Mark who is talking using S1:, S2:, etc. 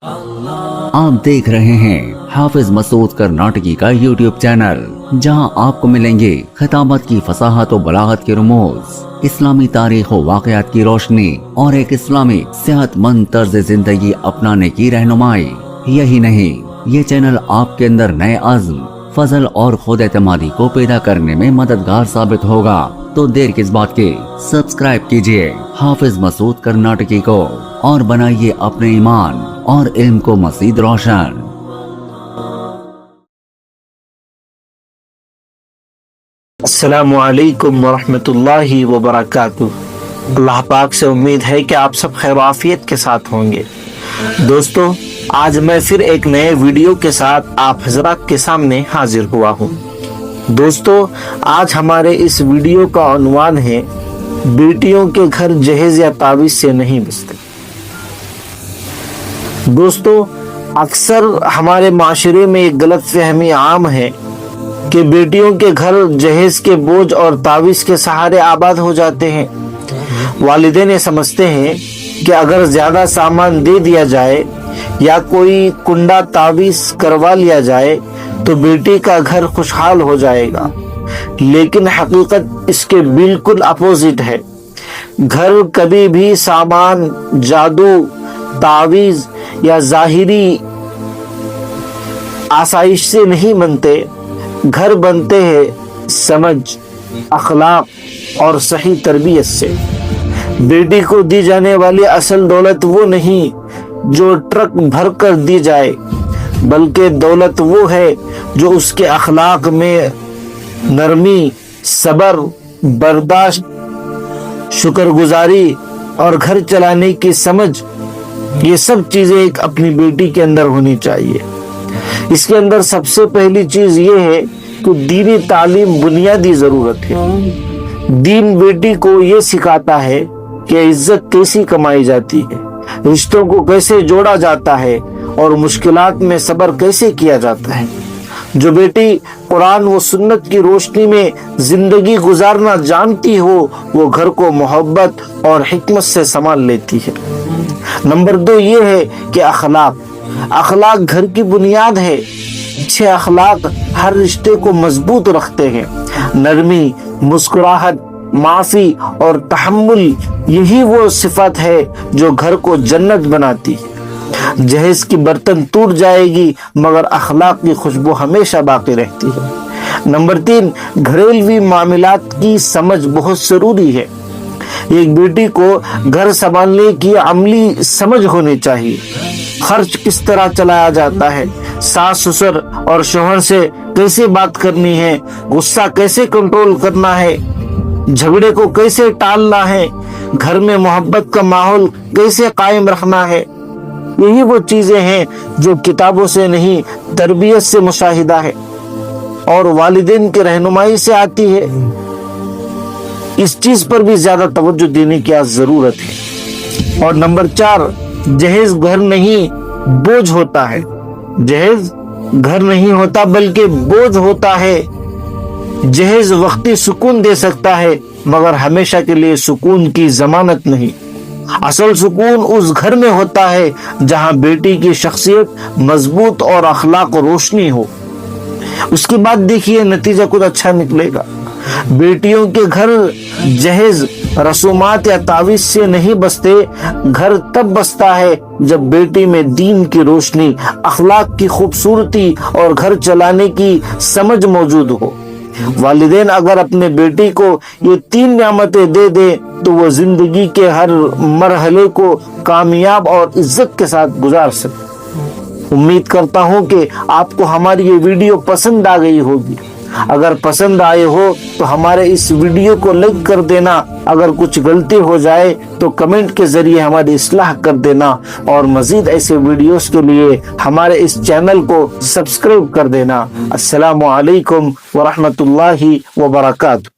S1: آپ دیکھ رہے ہیں حافظ مسعود کرناٹکی کا یوٹیوب چینل، جہاں آپ کو ملیں گے خطابت کی فصاحت و بلاغت کے رموز، اسلامی تاریخ و واقعات کی روشنی اور ایک اسلامی صحت مند طرز زندگی اپنانے کی رہنمائی۔ یہی نہیں، یہ چینل آپ کے اندر نئے عزم، فضل اور خود اعتمادی کو پیدا کرنے میں مددگار ثابت ہوگا۔ تو دیر کس بات کی، سبسکرائب کیجئے حافظ مسعود کرناٹکی کو اور بنائیے اپنے ایمان اور علم کو مزید روشن۔
S2: السلام علیکم ورحمۃ اللہ وبرکاتہ۔ اللہ پاک سے امید ہے کہ آپ سب خیر و عافیت کے ساتھ ہوں گے۔ دوستو، آج میں پھر ایک نئے ویڈیو کے ساتھ آپ حضرات کے سامنے حاضر ہوا ہوں۔ دوستو، آج ہمارے اس ویڈیو کا عنوان ہے بیٹیوں کے گھر جہیز یا تعویذ سے نہیں بستے۔ دوستو، اکثر ہمارے معاشرے میں ایک غلط فہمی عام ہے کہ بیٹیوں کے گھر جہیز کے بوجھ اور تعویذ کے سہارے آباد ہو جاتے ہیں۔ والدین یہ سمجھتے ہیں کہ اگر زیادہ سامان دے دیا جائے یا کوئی کنڈا تعویذ کروا لیا جائے تو بیٹی کا گھر خوشحال ہو جائے گا، لیکن حقیقت اس کے بالکل اپوزٹ ہے۔ گھر کبھی بھی سامان، جادو، تعویذ یا ظاہری آسائش سے نہیں بنتے۔ گھر بنتے ہیں سمجھ، اخلاق اور صحیح تربیت سے۔ بیٹی کو دی جانے والی اصل دولت وہ نہیں جو ٹرک بھر کر دی جائے، بلکہ دولت وہ ہے جو اس کے اخلاق میں نرمی، صبر، برداشت، شکر گزاری اور گھر چلانے کی سمجھ، یہ سب چیزیں ایک اپنی بیٹی کے اندر ہونی چاہیے۔ اس کے اندر سب سے پہلی چیز یہ ہے کہ دینی تعلیم بنیادی ضرورت ہے۔ دین بیٹی کو یہ سکھاتا ہے کہ عزت کیسی کمائی جاتی ہے، رشتوں کو کیسے جوڑا جاتا ہے اور مشکلات میں صبر کیسے کیا جاتا ہے۔ جو بیٹی قرآن و سنت کی روشنی میں زندگی گزارنا جانتی ہو، وہ گھر کو محبت اور حکمت سے سنبھال لیتی ہے۔ نمبر 2 یہ ہے کہ اخلاق گھر کی بنیاد ہے۔ اچھے اخلاق ہر رشتے کو مضبوط رکھتے ہیں۔ نرمی، مسکراہٹ، معافی اور تحمل، یہی وہ صفت ہے جو گھر کو جنت بناتی ہے۔ جہیز کی برتن ٹوٹ جائے گی مگر اخلاق کی خوشبو ہمیشہ باقی رہتی ہے۔ نمبر 3، گھریلوی معاملات کی سمجھ بہت ضروری ہے۔ ایک بیٹی کو گھر سنبھالنے کی عملی سمجھ ہونی چاہیے۔ خرچ کس طرح چلایا جاتا ہے، ساس سسر اور شوہر سے کیسے بات کرنی ہے، غصہ کیسے کنٹرول کرنا ہے، جھگڑے کو کیسے ٹالنا ہے، گھر میں محبت کا ماحول کیسے قائم رکھنا ہے۔ یہی وہ چیزیں ہیں جو کتابوں سے نہیں، تربیت سے مشاہدہ ہے اور والدین کی رہنمائی سے آتی ہے۔ اس چیز پر بھی زیادہ توجہ دینے کی ضرورت ہے۔ اور نمبر 4، جہیز گھر نہیں بوجھ ہوتا ہے۔ جہیز گھر نہیں ہوتا بلکہ بوجھ ہوتا ہے۔ جہیز وقتی سکون دے سکتا ہے مگر ہمیشہ کے لیے سکون کی ضمانت نہیں۔ اصل سکون اس گھر میں ہوتا ہے جہاں بیٹی کی شخصیت مضبوط اور اخلاق روشنی ہو۔ اس کے بعد دیکھیے نتیجہ کچھ اچھا نکلے گا۔ بیٹیوں کے گھر جہیز، رسومات یا تعویذ سے نہیں بستے۔ گھر تب بستا ہے جب بیٹی میں دین کی روشنی، اخلاق کی خوبصورتی اور گھر چلانے کی سمجھ موجود ہو۔ والدین اگر اپنے بیٹی کو یہ 3 نعمتیں دے دیں تو وہ زندگی کے ہر مرحلے کو کامیاب اور عزت کے ساتھ گزار سکتے۔ امید کرتا ہوں کہ آپ کو ہماری یہ ویڈیو پسند آ گئی ہوگی۔ اگر پسند آئے ہو تو ہمارے اس ویڈیو کو لائک کر دینا۔ اگر کچھ غلطی ہو جائے تو کمنٹ کے ذریعے ہماری اصلاح کر دینا، اور مزید ایسے ویڈیوز کے لیے ہمارے اس چینل کو سبسکرائب کر دینا۔ السلام علیکم ورحمۃ اللہ وبرکاتہ۔